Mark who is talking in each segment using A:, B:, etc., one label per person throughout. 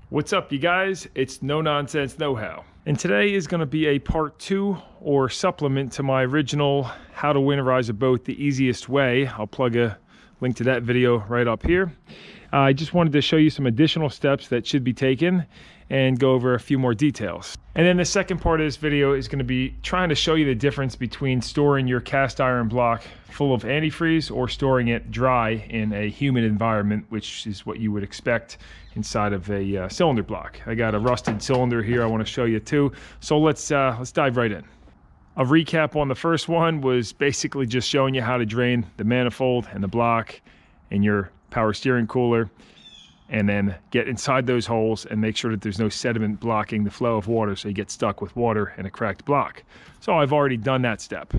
A: What's up, you guys? It's No Nonsense Know-How. And today is going to be a part 2 or supplement to my original How to Winterize a Boat the Easiest Way. I'll plug a link to that video right up here. I just wanted to show you some additional steps that should be taken and go over a few more details. And then the second part of this video is going to be trying to show you the difference between storing your cast iron block full of antifreeze or storing it dry in a humid environment, which is what you would expect inside of a cylinder block. I got a rusted cylinder here I want to show you too. So let's dive right in. A recap on the first one was basically just showing you how to drain the manifold and the block in your power steering cooler, and then get inside those holes and make sure that there's no sediment blocking the flow of water so you get stuck with water and a cracked block. So I've already done that step.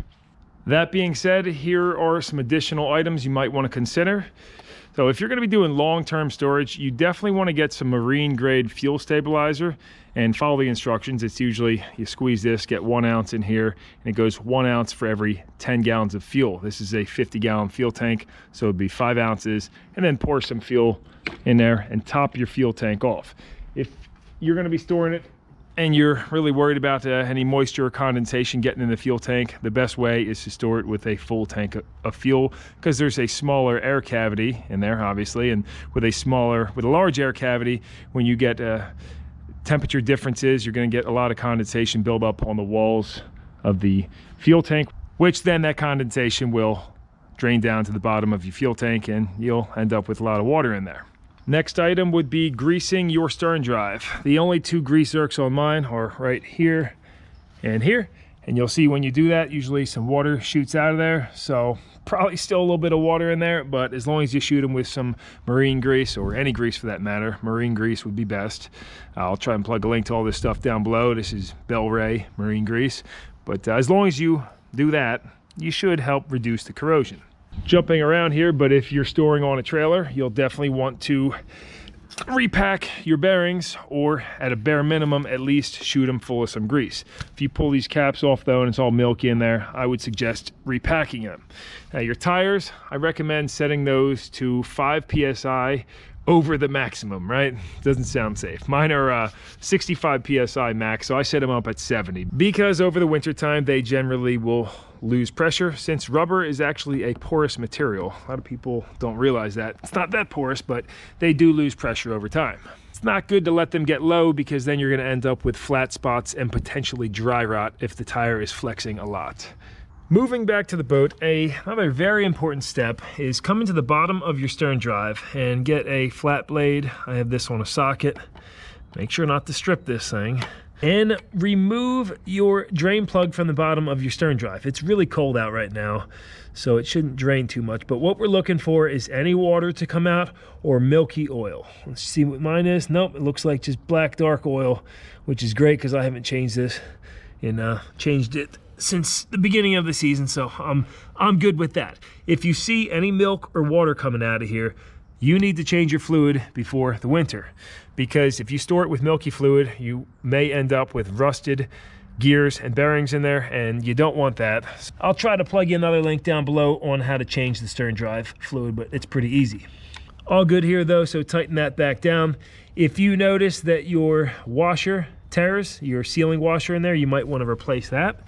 A: That being said, here are some additional items you might want to consider. So if you're going to be doing long-term storage, you definitely want to get some marine grade fuel stabilizer and follow the instructions. It's usually you squeeze this, get 1 ounce in here, and it goes 1 ounce for every 10 gallons of fuel. This is a 50-gallon fuel tank, so it'd be 5 ounces, and then pour some fuel in there and top your fuel tank off. If you're going to be storing it and you're really worried about any moisture or condensation getting in the fuel tank, the best way is to store it with a full tank of fuel, because there's a smaller air cavity in there, obviously, and with a large air cavity, when you get temperature differences, you're going to get a lot of condensation build up on the walls of the fuel tank, which then that condensation will drain down to the bottom of your fuel tank and you'll end up with a lot of water in there. Next item would be greasing your stern drive. The only 2 grease zerks on mine are right here and here. And you'll see when you do that, usually some water shoots out of there. So probably still a little bit of water in there, but as long as you shoot them with some marine grease, or any grease for that matter, marine grease would be best. I'll try and plug a link to all this stuff down below. This is Bel Ray marine grease. But as long as you do that, you should help reduce the corrosion. Jumping around here, but if you're storing on a trailer, you'll definitely want to repack your bearings, or at a bare minimum at least shoot them full of some grease. If you pull these caps off though and it's all milky in there, I would suggest repacking them. Now your tires, I recommend setting those to 5 psi over the maximum, right? Doesn't sound safe. Mine are 65 psi max, so I set them up at 70, because over the winter time they generally will lose pressure, since rubber is actually a porous material. A lot of people don't realize that. It's not that porous, but they do lose pressure over time. It's not good to let them get low, because then you're going to end up with flat spots and potentially dry rot if the tire is flexing a lot. Moving back to the boat, another very important step is come into the bottom of your stern drive and get a flat blade. I have this on a socket. Make sure not to strip this thing. And remove your drain plug from the bottom of your stern drive. It's really cold out right now, so it shouldn't drain too much. But what we're looking for is any water to come out or milky oil. Let's see what mine is. Nope, it looks like just black dark oil, which is great because I haven't changed this and changed it since the beginning of the season, so I'm good with that. If you see any milk or water coming out of here, you need to change your fluid before the winter, because if you store it with milky fluid, you may end up with rusted gears and bearings in there, and you don't want that. I'll try to plug you another link down below on how to change the stern drive fluid, but it's pretty easy. All good here though, so tighten that back down. If you notice that your washer tears, your sealing washer in there, you might want to replace that.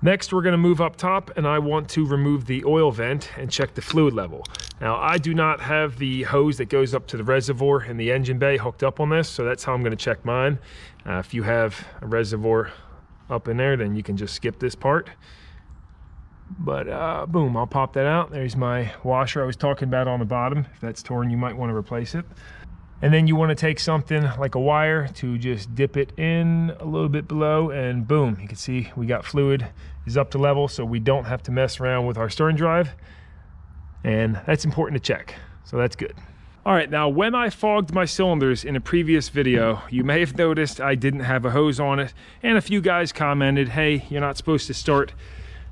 A: Next, we're going to move up top, and I want to remove the oil vent and check the fluid level. Now, I do not have the hose that goes up to the reservoir in the engine bay hooked up on this, so that's how I'm going to check mine. If you have a reservoir up in there, then you can just skip this part. But boom, I'll pop that out. There's my washer I was talking about on the bottom. If that's torn, you might want to replace it. And then you want to take something like a wire to just dip it in a little bit below, and boom, you can see we got fluid is up to level, so we don't have to mess around with our stern drive. And that's important to check, so that's good. All right, now when I fogged my cylinders in a previous video, you may have noticed I didn't have a hose on it, and a few guys commented, hey, you're not supposed to start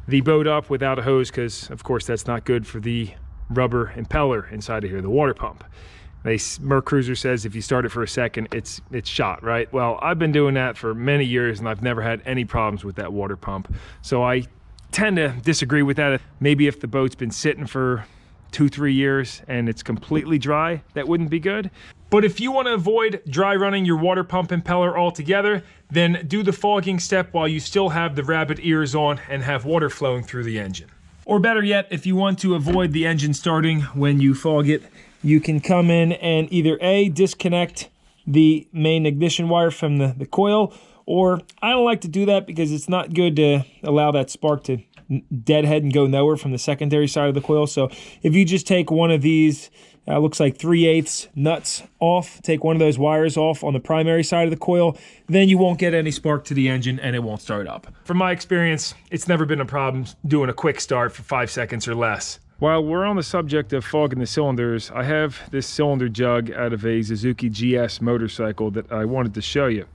A: the boat up without a hose, because of course that's not good for the rubber impeller inside of here, the water pump. Merc Cruiser says if you start it for a second, it's shot, right? Well, I've been doing that for many years and I've never had any problems with that water pump. So I tend to disagree with that. Maybe if the boat's been sitting for 2-3 years and it's completely dry, that wouldn't be good. But if you want to avoid dry running your water pump impeller altogether, then do the fogging step while you still have the rabbit ears on and have water flowing through the engine. Or better yet, if you want to avoid the engine starting when you fog it, you can come in and either A, disconnect the main ignition wire from the coil, or I don't like to do that because it's not good to allow that spark to deadhead and go nowhere from the secondary side of the coil. So if you just take one of these, looks like 3/8 nuts off, take one of those wires off on the primary side of the coil, then you won't get any spark to the engine and it won't start up. From my experience, it's never been a problem doing a quick start for 5 seconds or less. While we're on the subject of fogging the cylinders, I have this cylinder jug out of a Suzuki GS motorcycle that I wanted to show you.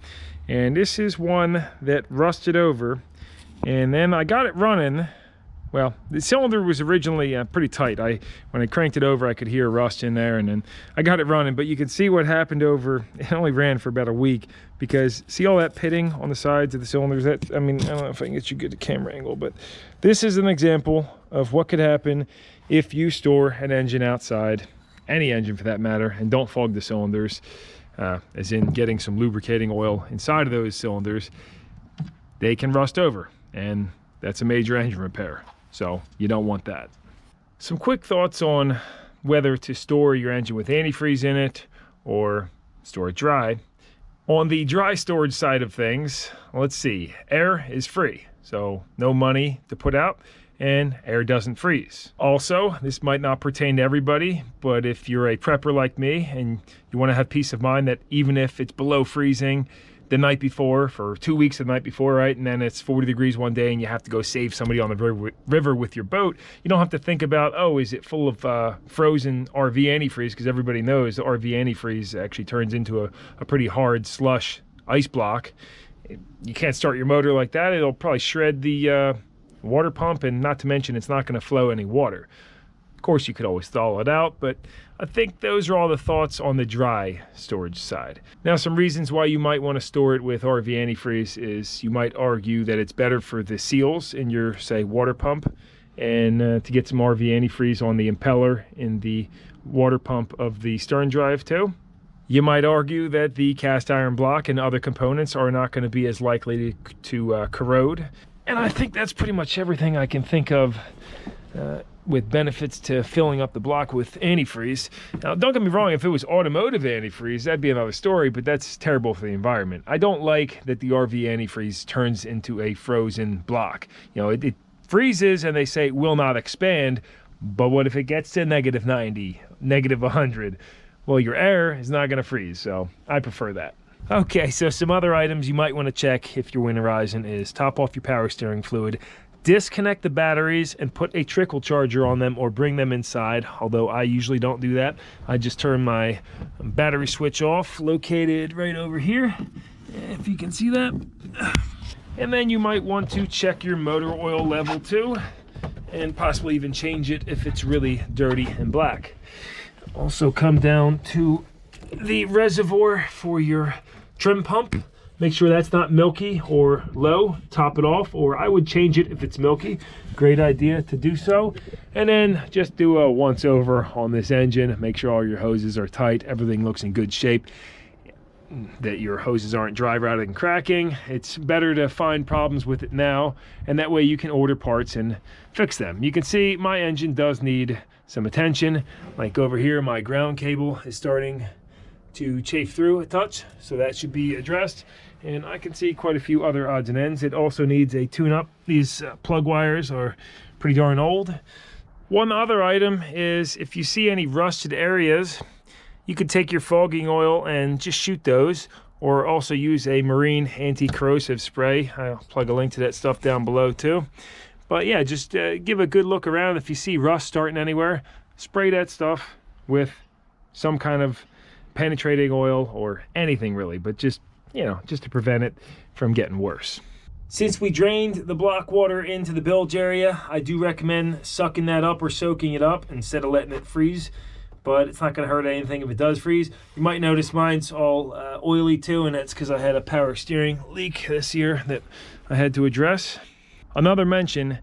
A: And this is one that rusted over, and then I got it running. Well, the cylinder was originally pretty tight. When I cranked it over, I could hear rust in there, and then I got it running. But you can see what happened over, it only ran for about a week, because see all that pitting on the sides of the cylinders? I mean, I don't know if I can get you good camera angle, but this is an example of what could happen if you store an engine outside, any engine for that matter, and don't fog the cylinders, as in getting some lubricating oil inside of those cylinders. They can rust over, and that's a major engine repair. So you don't want that. Some quick thoughts on whether to store your engine with antifreeze in it or store it dry. On the dry storage side of things, let's see, air is free, so no money to put out, and air doesn't freeze. Also, this might not pertain to everybody, but if you're a prepper like me and you want to have peace of mind that even if it's below freezing the night before, for 2 weeks the night before, right, and then it's 40 degrees one day and you have to go save somebody on the river with your boat, you don't have to think about, oh, is it full of frozen RV antifreeze, because everybody knows the RV antifreeze actually turns into a pretty hard slush ice block. You can't start your motor like that. It'll probably shred the water pump, and not to mention it's not going to flow any water. Of course, you could always thaw it out, but I think those are all the thoughts on the dry storage side. Now, some reasons why you might want to store it with RV antifreeze is you might argue that it's better for the seals in your, say, water pump, and to get some RV antifreeze on the impeller in the water pump of the stern drive too. You might argue that the cast iron block and other components are not going to be as likely to corrode. And I think that's pretty much everything I can think of with benefits to filling up the block with antifreeze. Now, don't get me wrong, if it was automotive antifreeze, that'd be another story, but that's terrible for the environment. I don't like that the RV antifreeze turns into a frozen block. You know, it freezes and they say it will not expand, but what if it gets to -90, -100? Well, your air is not gonna freeze, so I prefer that. Okay, so some other items you might want to check if you're winterizing is top off your power steering fluid, disconnect the batteries and put a trickle charger on them or bring them inside, although I usually don't do that. I just turn my battery switch off, located right over here, if you can see that. And then you might want to check your motor oil level too, and possibly even change it if it's really dirty and black. Also come down to the reservoir for your trim pump. Make sure that's not milky or low. Top it off, or I would change it if it's milky. Great idea to do so. And then just do a once over on this engine. Make sure all your hoses are tight, everything looks in good shape, that your hoses aren't dry rotting and cracking. It's better to find problems with it now, and that way you can order parts and fix them. You can see my engine does need some attention. Like over here, my ground cable is starting to chafe through a touch, so that should be addressed. And I can see quite a few other odds and ends. It also needs a tune-up. These plug wires are pretty darn old. One other item is if you see any rusted areas, you could take your fogging oil and just shoot those, or also use a marine anti-corrosive spray. I'll plug a link to that stuff down below too. But yeah, just give a good look around. If you see rust starting anywhere, spray that stuff with some kind of penetrating oil or anything really, but just, you know, just to prevent it from getting worse. Since we drained the block water into the bilge area, I do recommend sucking that up or soaking it up instead of letting it freeze, but it's not going to hurt anything if it does freeze. You might notice mine's all oily too, and that's because I had a power steering leak this year that I had to address. Another mention,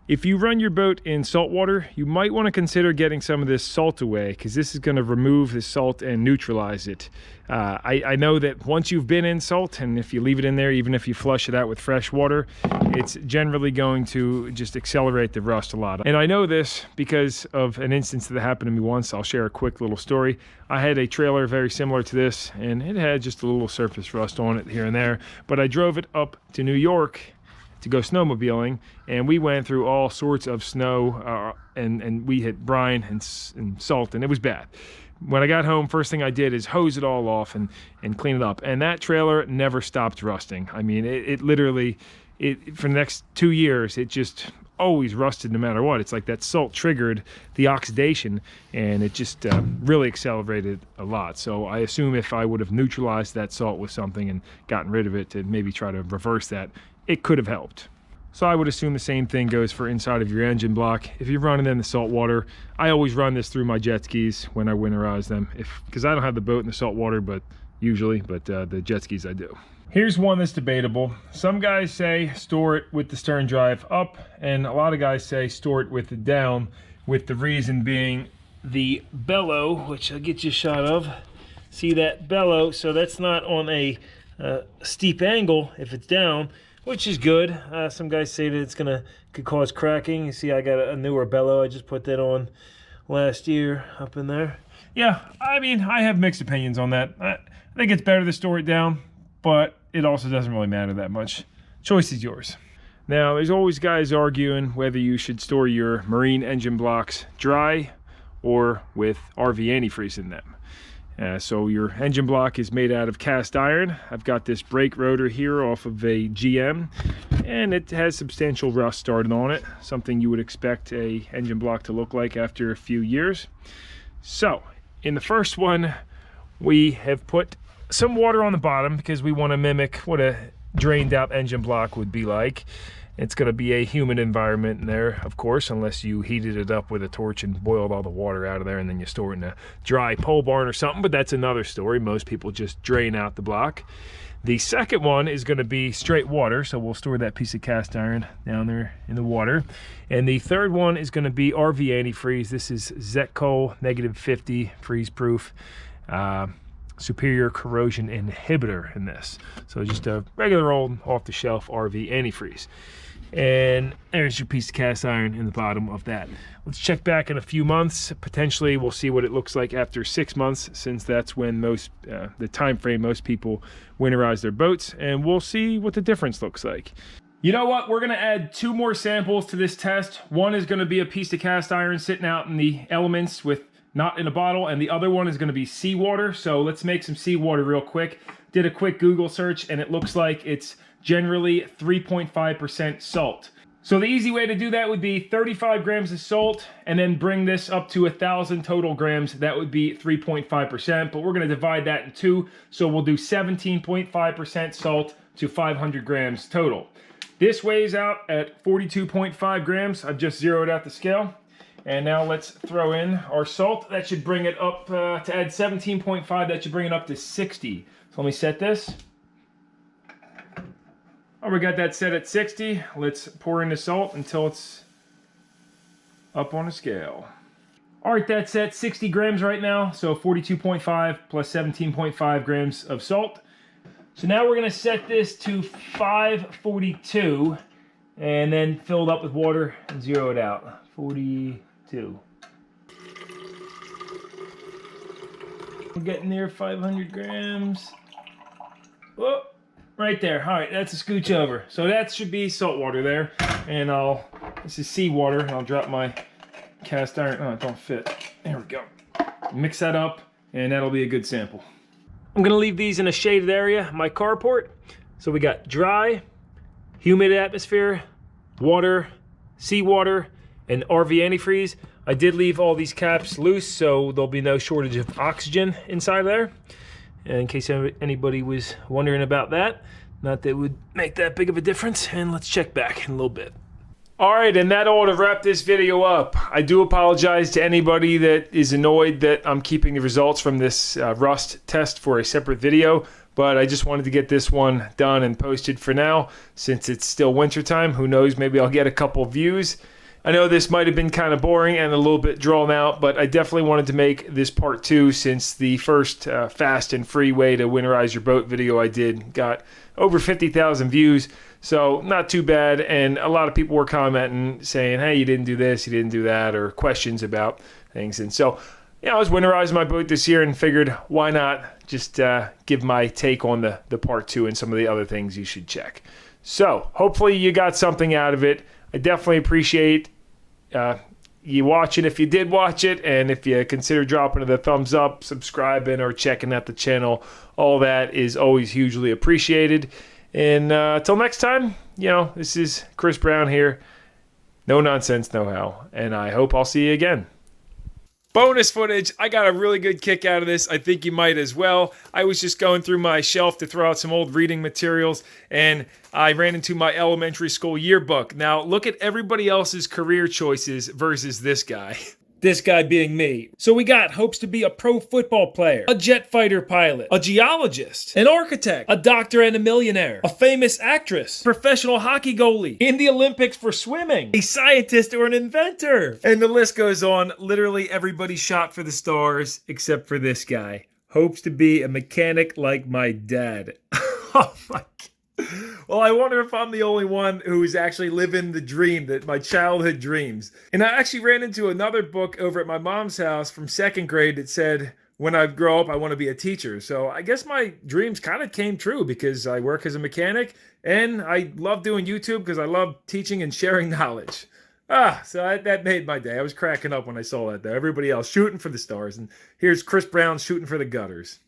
A: If you run your boat in salt water, you might want to consider getting some of this salt away, because this is going to remove the salt and neutralize it. I know that once you've been in salt, and if you leave it in there, even if you flush it out with fresh water, it's generally going to just accelerate the rust a lot. And I know this because of an instance that happened to me once. I'll share a quick little story. I had a trailer very similar to this, and it had just a little surface rust on it here and there, but I drove it up to New York to go snowmobiling, and we went through all sorts of snow, and we hit brine and salt, and it was bad. When I got home, first thing I did is hose it all off and clean it up, and that trailer never stopped rusting. I mean, it literally, for the next 2 years, it just always rusted no matter what. It's like that salt triggered the oxidation, and it just really accelerated a lot. So I assume if I would have neutralized that salt with something and gotten rid of it to maybe try to reverse that, it could have helped. So I would assume the same thing goes for inside of your engine block. If you're running in the salt water, I always run this through my jet skis when I winterize them, because I don't have the boat in the salt water, but the jet skis I do. Here's one that's debatable. Some guys say store it with the stern drive up, and a lot of guys say store it with it down, with the reason being the bellow, which I'll get you a shot of. See that bellow? So that's not on a steep angle if it's down, which is good. Some guys say that it's could cause cracking. You see, I got a newer bellow. I just put that on last year up in there. Yeah, I mean, I have mixed opinions on that. I think it's better to store it down, but it also doesn't really matter that much. Choice is yours. Now, there's always guys arguing whether you should store your marine engine blocks dry or with RV antifreeze in them. So your engine block is made out of cast iron. I've got this brake rotor here off of a GM, and it has substantial rust started on it, something you would expect a engine block to look like after a few years. So in the first one, we have put some water on the bottom because we want to mimic what a drained out engine block would be like. It's going to be a humid environment in there, of course, unless you heated it up with a torch and boiled all the water out of there and then you store it in a dry pole barn or something, but that's another story. Most people just drain out the block. The second one is going to be straight water, so we'll store that piece of cast iron down there in the water. And the third one is going to be RV antifreeze. This is Zetco -50 freeze proof. Superior corrosion inhibitor in this. So just a regular old off-the-shelf RV antifreeze. And there's your piece of cast iron in the bottom of that. Let's check back in a few months. Potentially we'll see what it looks like after 6 months, since that's when the time frame most people winterize their boats, and we'll see what the difference looks like. You know what? We're gonna add 2 more samples to this test. One is gonna be a piece of cast iron sitting out in the elements not in a bottle, and the other one is going to be seawater. So let's make some seawater real quick. Did a quick Google search, and it looks like it's generally 3.5% salt. So the easy way to do that would be 35 grams of salt, and then bring this up to 1,000 total grams. That would be 3.5%, but we're going to divide that in 2. So we'll do 17.5% salt to 500 grams total. This weighs out at 42.5 grams. I've just zeroed out the scale. And now let's throw in our salt. That should bring it up, to add 17.5, that should bring it up to 60. So let me set this. Oh, we got that set at 60. Let's pour in the salt until it's up on a scale. All right, that's at 60 grams right now. So 42.5 plus 17.5 grams of salt. So now we're gonna set this to 542 and then fill it up with water and zero it out. 42. We're getting near 500 grams. Oh, right there. All right, that's a scooch over. So that should be salt water there. And this is seawater. And I'll drop my cast iron. Oh, it don't fit. There we go. Mix that up, and that'll be a good sample. I'm gonna leave these in a shaded area, my carport. So we got dry, humid atmosphere, water, seawater, and RV antifreeze. I did leave all these caps loose, so there'll be no shortage of oxygen inside there. And in case anybody was wondering about that, not that it would make that big of a difference. And let's check back in a little bit. All right, and that ought to wrap this video up. I do apologize to anybody that is annoyed that I'm keeping the results from this rust test for a separate video, but I just wanted to get this one done and posted for now, since it's still wintertime. Who knows, maybe I'll get a couple views. I know this might have been kind of boring and a little bit drawn out, but I definitely wanted to make this part 2 since the first fast and free way to winterize your boat video I did got over 50,000 views. So not too bad, and a lot of people were commenting saying, hey, you didn't do this, you didn't do that, or questions about things. And so, yeah, I was winterizing my boat this year and figured why not just give my take on the part 2 and some of the other things you should check. So hopefully you got something out of it. I definitely appreciate you watching if you did watch it, and if you consider dropping it a thumbs up, subscribing, or checking out the channel, all that is always hugely appreciated. And until next time, this is Chris Brown here, No Nonsense, No How, and I hope I'll see you again. Bonus footage. I got a really good kick out of this. I think you might as well. I was just going through my shelf to throw out some old reading materials, and I ran into my elementary school yearbook. Now, look at everybody else's career choices versus this guy. This guy being me. So we got hopes to be a pro football player, a jet fighter pilot, a geologist, an architect, a doctor and a millionaire, a famous actress, professional hockey goalie, in the Olympics for swimming, a scientist or an inventor. And the list goes on. Literally everybody shot for the stars except for this guy. Hopes to be a mechanic like my dad. Oh my God. Well, I wonder if I'm the only one who's actually living the dream, that my childhood dreams. And I actually ran into another book over at my mom's house from 2nd grade that said, when I grow up, I want to be a teacher. So I guess my dreams kind of came true because I work as a mechanic and I love doing YouTube because I love teaching and sharing knowledge. So that made my day. I was cracking up when I saw that, though. Everybody else shooting for the stars. And here's Chris Brown shooting for the gutters.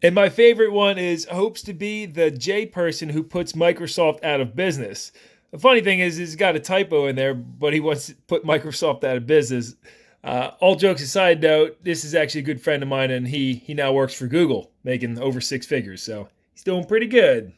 A: And my favorite one is hopes to be the J person who puts Microsoft out of business. The funny thing is he's got a typo in there, but he wants to put Microsoft out of business. All jokes aside, though, this is actually a good friend of mine, and he now works for Google, making over 6 figures. So he's doing pretty good.